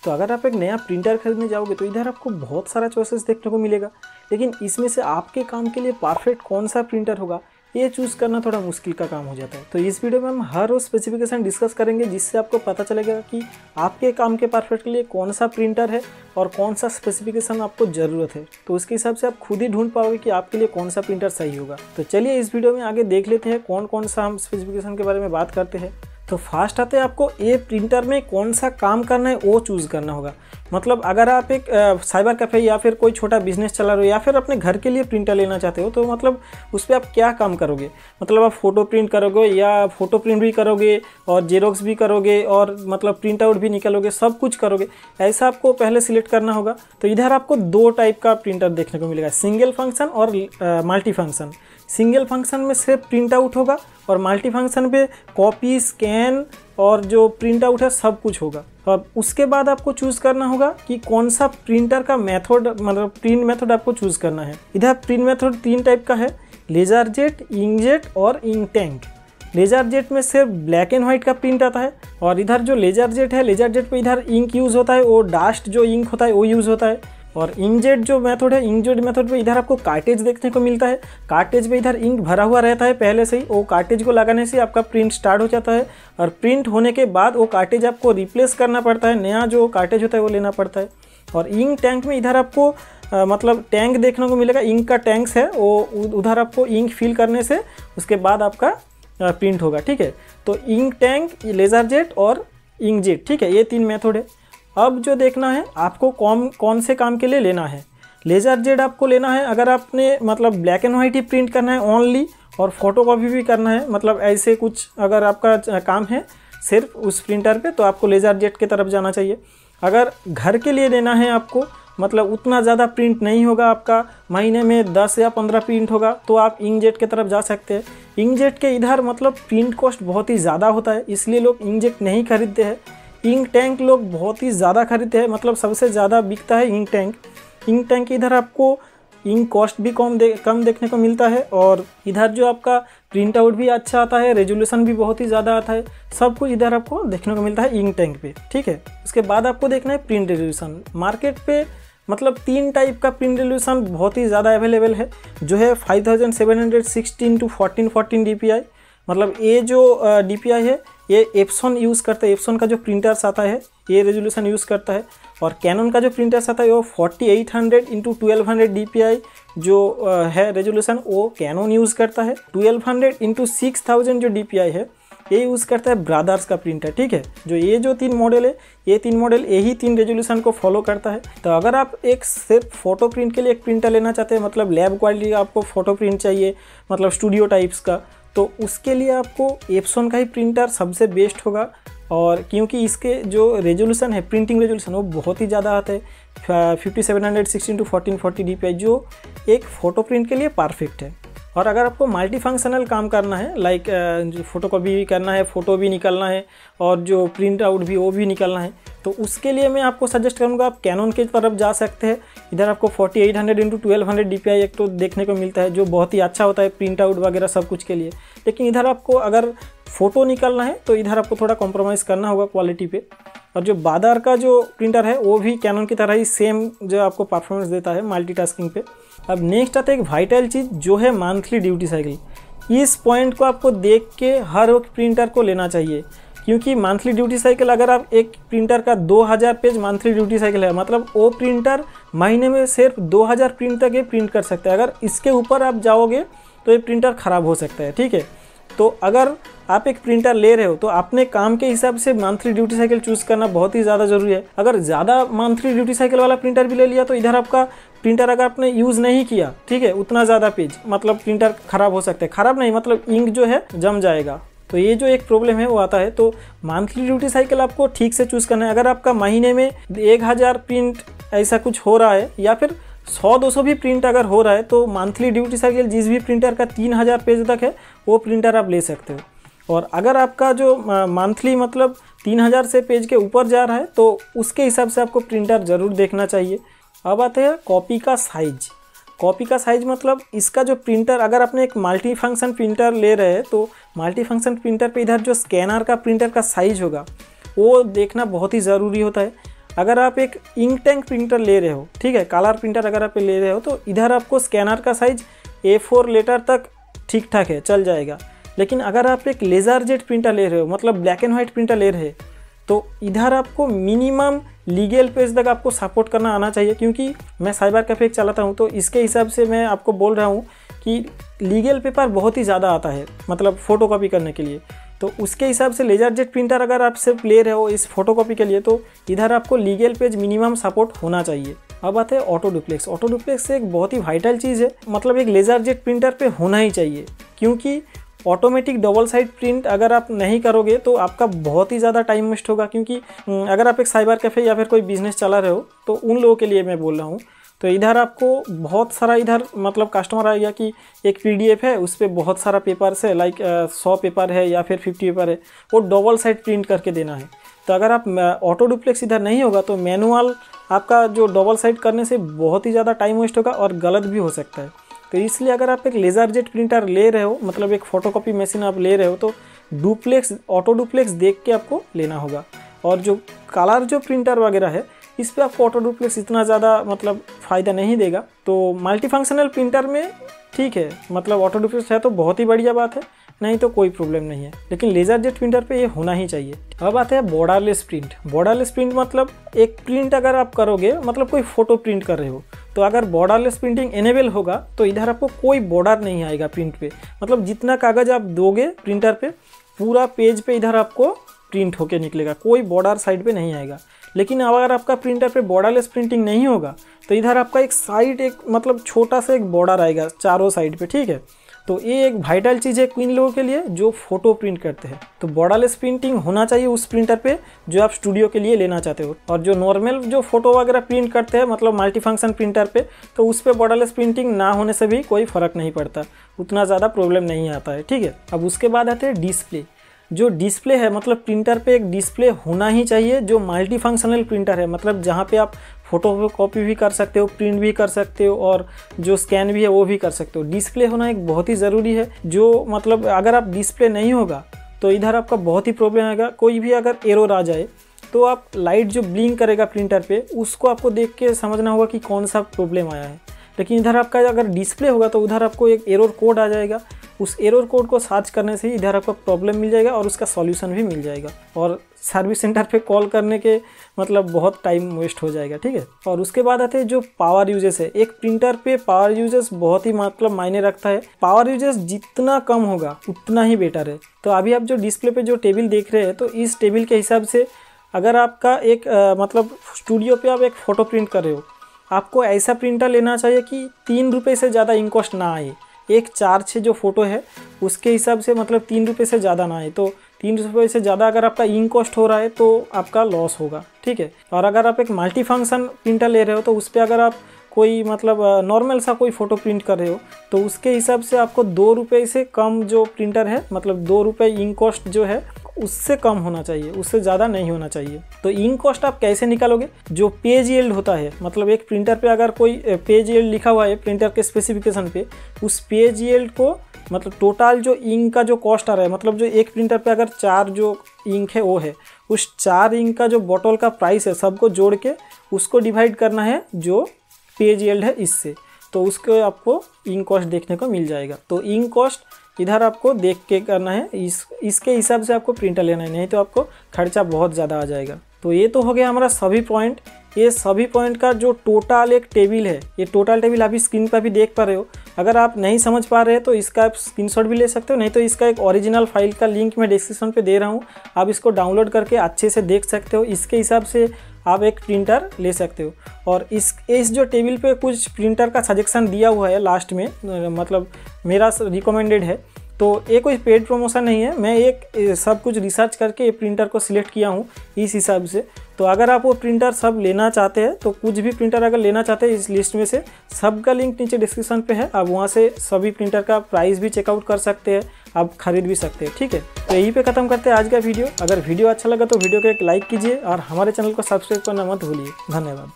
तो अगर आप एक नया प्रिंटर खरीदने जाओगे तो इधर आपको बहुत सारा चॉइसेस देखने को मिलेगा, लेकिन इसमें से आपके काम के लिए परफेक्ट कौन सा प्रिंटर होगा ये चूज़ करना थोड़ा मुश्किल का काम हो जाता है। तो इस वीडियो में हम हर वो स्पेसिफिकेशन डिस्कस करेंगे जिससे आपको पता चलेगा कि आपके काम के परफेक्ट के लिए कौन सा प्रिंटर है और कौन सा स्पेसिफिकेशन आपको ज़रूरत है। तो उसके हिसाब से आप खुद ही ढूंढ पाओगे कि आपके लिए कौन सा प्रिंटर सही होगा। तो चलिए इस वीडियो में आगे देख लेते हैं कौन कौन सा हम स्पेसिफिकेशन के बारे में बात करते हैं। तो फास्ट आते हैं आपको ये प्रिंटर में कौन सा काम करना है वो चूज़ करना होगा। मतलब अगर आप एक साइबर कैफ़े या फिर कोई छोटा बिजनेस चला रहे हो या फिर अपने घर के लिए प्रिंटर लेना चाहते हो तो मतलब उस पर आप क्या काम करोगे। मतलब आप फ़ोटो प्रिंट करोगे या फ़ोटो प्रिंट भी करोगे और जेरोक्स भी करोगे और मतलब प्रिंट आउट भी निकालोगे, सब कुछ करोगे, ऐसा आपको पहले सिलेक्ट करना होगा। तो इधर आपको दो टाइप का प्रिंटर देखने को मिलेगा, सिंगल फंक्शन और मल्टी फंक्शन। सिंगल फंक्शन में सिर्फ प्रिंट आउट होगा और मल्टी फंक्शन पे कॉपी, स्कैन और जो प्रिंट आउट है सब कुछ होगा। अब उसके बाद आपको चूज़ करना होगा कि कौन सा प्रिंटर का मेथड, मतलब प्रिंट मेथड आपको चूज़ करना है। इधर प्रिंट मेथड तीन टाइप का है, लेजर जेट, इंकजेट और इंक टैंक। लेजर जेट में सिर्फ ब्लैक एंड वाइट का प्रिंट आता है और इधर जो लेजर जेट है, लेजर जेट पे इधर इंक यूज़ होता है, वो डास्ट जो इंक होता है वो यूज़ होता है। और इंकजेट जो मेथड है, इंकजेट मेथड पे इधर आपको कार्टेज देखने को मिलता है। कार्टेज पे इधर इंक भरा हुआ रहता है पहले से ही, वो कार्टेज को लगाने से आपका प्रिंट स्टार्ट हो जाता है और प्रिंट होने के बाद वो कार्टेज आपको रिप्लेस करना पड़ता है, नया जो कार्टेज होता है वो लेना पड़ता है। और इंक टैंक में इधर आपको मतलब टैंक देखने को मिलेगा, इंक का टैंक्स है वो, उधर आपको इंक फिल करने से उसके बाद आपका प्रिंट होगा। ठीक है, तो इंक टैंक, लेजर जेट और इंकजेट, ठीक है, ये तीन मेथड है। अब जो देखना है आपको कौन से काम के लिए लेना है। लेजर जेट आपको लेना है अगर आपने मतलब black and white he print करना है ओनली और फोटोकॉपी भी करना है, मतलब ऐसे कुछ अगर आपका काम है सिर्फ उस प्रिंटर पे तो आपको लेजर जेट की तरफ जाना चाहिए। अगर घर के लिए लेना है आपको, मतलब उतना ज़्यादा प्रिंट नहीं होगा आपका, महीने में 10 या 15 प्रिंट होगा, तो आप इंकजेट की तरफ जा सकते हैं। इंकजेट के इधर मतलब प्रिंट कॉस्ट बहुत ही ज़्यादा होता है, इसलिए लोग इंकजेट नहीं खरीदते हैं। इंक टैंक लोग बहुत ही ज़्यादा खरीदते हैं, मतलब सबसे ज़्यादा बिकता है इंक टैंक। इंक टैंक इधर आपको इंक कॉस्ट भी कम देखने को मिलता है और इधर जो आपका प्रिंट आउट भी अच्छा आता है, रेजोल्यूशन भी बहुत ही ज़्यादा आता है, सब कुछ इधर आपको देखने को मिलता है इंक टैंक पे। ठीक है, उसके बाद आपको देखना है प्रिंट रेजोल्यूशन। मार्केट पे मतलब तीन टाइप का प्रिंट रेजोल्यूशन बहुत ही ज़्यादा अवेलेबल है, जो है 5716 to 1440 DPI। मतलब ये जो DPI है ये एप्सन यूज़ करता है, एप्सन का जो प्रिंटर्स आता है ये रेजोल्यूशन यूज़ करता है। और कैनन का जो प्रिंटर्स आता है वो 4800 into 1200 DPI जो है रेजोल्यूशन वो कैनन यूज़ करता है। 1200 into 6000 जो DPI है ये यूज़ करता है ब्रादर्स का प्रिंटर। ठीक है, जो ये जो तीन मॉडल है, ये तीन मॉडल यही तीन रेजोल्यूशन को फॉलो करता है। तो अगर आप एक सिर्फ फ़ोटो प्रिंट के लिए एक प्रिंटर लेना चाहते हैं, मतलब लैब क्वालिटी का आपको फ़ोटो प्रिंट चाहिए, मतलब स्टूडियो टाइप्स का, तो उसके लिए आपको एप्सन का ही प्रिंटर सबसे बेस्ट होगा। और क्योंकि इसके जो रेजोल्यूशन है, प्रिंटिंग रेजोल्यूशन, वो बहुत ही ज़्यादा आता है, 5716 to 1440 DPI, जो एक फ़ोटो प्रिंट के लिए परफेक्ट है। और अगर आपको मल्टी फंक्शनल काम करना है, लाइक फ़ोटोकॉपी भी करना है, फ़ोटो भी निकालना है और जो प्रिंट आउट भी वो भी निकालना है, तो उसके लिए मैं आपको सजेस्ट करूँगा आप कैनन की तरफ जा सकते हैं। इधर आपको 4800 into 1200 DPI एक तो देखने को मिलता है जो बहुत ही अच्छा होता है प्रिंट आउट वगैरह सब कुछ के लिए। लेकिन इधर आपको अगर फ़ोटो निकालना है तो इधर आपको थोड़ा कॉम्प्रोमाइज़ करना होगा क्वालिटी पे। और जो बादर का जो प्रिंटर है वो भी कैनन की तरह ही सेम जो आपको परफॉर्मेंस देता है मल्टीटास्किंग पे। अब नेक्स्ट आता है एक वाइटल चीज़ जो है मंथली ड्यूटी साइकिल। इस पॉइंट को आपको देख के हर एक प्रिंटर को लेना चाहिए, क्योंकि मंथली ड्यूटी साइकिल अगर आप एक प्रिंटर का 2000 पेज मंथली ड्यूटी साइकिल है, मतलब वो प्रिंटर महीने में सिर्फ 2000 प्रिंट तक ये प्रिंट कर सकता है। अगर इसके ऊपर आप जाओगे तो ये प्रिंटर ख़राब हो सकता है। ठीक है, तो अगर आप एक प्रिंटर ले रहे हो तो अपने काम के हिसाब से मंथली ड्यूटी साइकिल चूज़ करना बहुत ही ज़्यादा ज़रूरी है। अगर ज़्यादा मंथली ड्यूटी साइकिल वाला प्रिंटर भी ले लिया तो इधर आपका प्रिंटर अगर आपने यूज़ नहीं किया, ठीक है, उतना ज़्यादा पेज, मतलब प्रिंटर ख़राब हो सकता है। ख़राब नहीं, मतलब इंक जो है जम जाएगा, तो ये जो एक प्रॉब्लम है वो आता है। तो मंथली ड्यूटी साइकिल आपको ठीक से चूज़ करना है। अगर आपका महीने में 1000 प्रिंट ऐसा कुछ हो रहा है या फिर 100-200 भी प्रिंट अगर हो रहा है तो मंथली ड्यूटी साइकिल जिस भी प्रिंटर का 3000 पेज तक है वो प्रिंटर आप ले सकते हो। और अगर आपका जो मंथली मतलब 3000 से पेज के ऊपर जा रहा है तो उसके हिसाब से आपको प्रिंटर ज़रूर देखना चाहिए। अब आते हैं कॉपी का साइज। कॉपी का साइज मतलब इसका जो प्रिंटर, अगर आपने एक मल्टी फंक्शन प्रिंटर ले रहे हैं तो मल्टी फंक्शन प्रिंटर पे इधर जो स्कैनर का प्रिंटर का साइज होगा वो देखना बहुत ही ज़रूरी होता है। अगर आप एक इंक टैंक प्रिंटर ले रहे हो, ठीक है, कलर प्रिंटर अगर आप ले रहे हो, तो इधर आपको स्कैनर का साइज A4 लेटर तक ठीक ठाक है, चल जाएगा। लेकिन अगर आप एक लेज़र जेट प्रिंटर ले रहे हो, मतलब ब्लैक एंड वाइट प्रिंटर ले रहे हैं, तो इधर आपको मिनिमम लीगल पेज तक आपको सपोर्ट करना आना चाहिए। क्योंकि मैं साइबर कैफे चलाता हूँ, तो इसके हिसाब से मैं आपको बोल रहा हूँ कि लीगल पेपर बहुत ही ज़्यादा आता है, मतलब फ़ोटोकॉपी करने के लिए। तो उसके हिसाब से लेज़र जेट प्रिंटर अगर आप सिर्फ ले रहे हो इस फोटोकॉपी के लिए, तो इधर आपको लीगल पेज मिनिमम सपोर्ट होना चाहिए। अब आते हैं ऑटो डुप्लेक्स। ऑटो डुप्लेक्स एक बहुत ही वाइटल चीज़ है, मतलब एक लेज़र जेट प्रिंटर पे होना ही चाहिए। क्योंकि ऑटोमेटिक डबल साइड प्रिंट अगर आप नहीं करोगे तो आपका बहुत ही ज़्यादा टाइम वेस्ट होगा। क्योंकि अगर आप एक साइबर कैफ़े या फिर कोई बिज़नेस चला रहे हो, तो उन लोगों के लिए मैं बोल रहा हूँ। तो इधर आपको बहुत सारा इधर मतलब कस्टमर आएगा कि एक PDF है, उस पर बहुत सारा पेपर्स है, लाइक 100 पेपर है या फिर 50 पेपर है, वो डबल साइड प्रिंट करके देना है। तो अगर आप ऑटो डुप्लेक्स इधर नहीं होगा तो मैनुअल आपका जो डबल साइड करने से बहुत ही ज़्यादा टाइम वेस्ट होगा और गलत भी हो सकता है। तो इसलिए अगर आप एक लेज़र जेट प्रिंटर ले रहे हो, मतलब एक फ़ोटोकॉपी मशीन आप ले रहे हो, तो डुप्लेक्स ऑटो डुप्लेक्स देख के आपको लेना होगा। और जो कलर जो प्रिंटर वगैरह है, इस पर आपको ऑटो डुप्लेक्स इतना ज़्यादा मतलब फ़ायदा नहीं देगा। तो मल्टीफंक्शनल प्रिंटर में ठीक है, मतलब ऑटो डुप्लेक्स है तो बहुत ही बढ़िया बात है, नहीं तो कोई प्रॉब्लम नहीं है। लेकिन लेज़र जेट प्रिंटर पे ये होना ही चाहिए। अब आते हैं बॉर्डरलेस प्रिंट। बॉर्डरलेस प्रिंट मतलब एक प्रिंट अगर आप करोगे, मतलब कोई फ़ोटो प्रिंट कर रहे हो, तो अगर बॉर्डरलेस प्रिंटिंग इनेबल होगा तो इधर आपको कोई बॉर्डर नहीं आएगा प्रिंट पे। मतलब जितना कागज़ आप दोगे प्रिंटर पे, पूरा पेज पे इधर आपको प्रिंट होके निकलेगा, कोई बॉर्डर साइड पे नहीं आएगा। लेकिन अगर आपका प्रिंटर पे बॉर्डरलेस प्रिंटिंग नहीं होगा, तो इधर आपका एक साइड एक मतलब छोटा सा एक बॉर्डर आएगा चारों साइड पे, ठीक है। तो ये एक वाइटल चीज़ है इन लोगों के लिए जो फोटो प्रिंट करते हैं। तो बॉर्डरलेस प्रिंटिंग होना चाहिए उस प्रिंटर पे जो आप स्टूडियो के लिए लेना चाहते हो। और जो नॉर्मल जो फोटो वगैरह प्रिंट करते हैं, मतलब मल्टीफंक्शन प्रिंटर पे, तो उस पर बॉर्डरलेस प्रिंटिंग ना होने से भी कोई फ़र्क नहीं पड़ता, उतना ज़्यादा प्रॉब्लम नहीं आता है, ठीक है। अब उसके बाद आते हैं डिस्प्ले। जो डिस्प्ले है, मतलब प्रिंटर पे एक डिस्प्ले होना ही चाहिए जो मल्टीफंक्शनल प्रिंटर है, मतलब जहाँ पे आप फोटो कॉपी भी कर सकते हो, प्रिंट भी कर सकते हो, और जो स्कैन भी है वो भी कर सकते हो। डिस्प्ले होना एक बहुत ही ज़रूरी है। जो मतलब अगर आप डिस्प्ले नहीं होगा तो इधर आपका बहुत ही प्रॉब्लम आएगा। कोई भी अगर एरर आ जाए तो आप लाइट जो ब्लिंक करेगा प्रिंटर पे, उसको आपको देख के समझना होगा कि कौन सा प्रॉब्लम आया है। लेकिन इधर आपका अगर डिस्प्ले होगा तो उधर आपको एक एरर कोड आ जाएगा, उस एरर कोड को सर्च करने से ही इधर आपको प्रॉब्लम मिल जाएगा और उसका सॉल्यूशन भी मिल जाएगा। और सर्विस सेंटर पे कॉल करने के मतलब बहुत टाइम वेस्ट हो जाएगा, ठीक है। और उसके बाद आते हैं जो पावर यूजेस है। एक प्रिंटर पे पावर यूजेस बहुत ही मतलब मायने रखता है। पावर यूजेस जितना कम होगा उतना ही बेटर है। तो अभी आप जो डिस्प्ले पे जो टेबल देख रहे हैं, तो इस टेबल के हिसाब से अगर आपका एक मतलब स्टूडियो पे आप एक फ़ोटो प्रिंट कर रहे हो, आपको ऐसा प्रिंटर लेना चाहिए कि 3 रुपये से ज़्यादा इंक कॉस्ट ना आए। एक 4-6 जो फ़ोटो है उसके हिसाब से मतलब 3 रुपये से ज़्यादा ना आए। तो 3 रुपये से ज़्यादा अगर आपका इंक कॉस्ट हो रहा है तो आपका लॉस होगा, ठीक है। और अगर आप एक मल्टी फंक्शन प्रिंटर ले रहे हो तो उस पर अगर आप कोई मतलब नॉर्मल सा कोई फ़ोटो प्रिंट कर रहे हो, तो उसके हिसाब से आपको 2 रुपये से कम जो प्रिंटर है, मतलब 2 रुपये इंक कॉस्ट जो है उससे कम होना चाहिए, उससे ज़्यादा नहीं होना चाहिए। तो इंक कॉस्ट आप कैसे निकालोगे? जो पेज यील्ड होता है, मतलब एक प्रिंटर पे अगर कोई पेज यील्ड लिखा हुआ है प्रिंटर के स्पेसिफिकेशन पे, उस पेज यील्ड को मतलब टोटल जो इंक का जो कॉस्ट आ रहा है, मतलब जो एक प्रिंटर पे अगर 4 जो इंक है वो है, उस 4 इंक का जो बॉटल का प्राइस है सबको जोड़ के उसको डिवाइड करना है जो पेज यील्ड है इससे, तो उसको आपको इंक कॉस्ट देखने को मिल जाएगा। तो इंक कॉस्ट इधर आपको देख के करना है, इसके हिसाब से आपको प्रिंटर लेना है, नहीं तो आपको खर्चा बहुत ज़्यादा आ जाएगा। तो ये तो हो गया हमारा सभी पॉइंट। ये सभी पॉइंट का जो टोटल एक टेबल है, ये टोटल टेबल अभी स्क्रीन पर भी देख पा रहे हो। अगर आप नहीं समझ पा रहे हैं तो इसका आप स्क्रीनशॉट भी ले सकते हो, नहीं तो इसका एक ओरिजिनल फाइल का लिंक मैं डिस्क्रिप्शन पे दे रहा हूँ, आप इसको डाउनलोड करके अच्छे से देख सकते हो। इसके हिसाब से आप एक प्रिंटर ले सकते हो। और इस जो टेबल पे कुछ प्रिंटर का सजेशन दिया हुआ है लास्ट में, मतलब मेरा रिकमेंडेड है, तो ये कोई पेड प्रमोशन नहीं है, मैं एक सब कुछ रिसर्च करके ये प्रिंटर को सिलेक्ट किया हूँ इस हिसाब से। तो अगर आप वो प्रिंटर सब लेना चाहते हैं, तो कुछ भी प्रिंटर अगर लेना चाहते हैं इस लिस्ट में से, सबका लिंक नीचे डिस्क्रिप्शन पे है, आप वहाँ से सभी प्रिंटर का प्राइस भी चेकआउट कर सकते हैं, आप खरीद भी सकते हैं, ठीक है। तो यहीं पे ख़त्म करते हैं आज का वीडियो। अगर वीडियो अच्छा लगा तो वीडियो को एक लाइक कीजिए और हमारे चैनल को सब्सक्राइब करना मत भूलिए। धन्यवाद।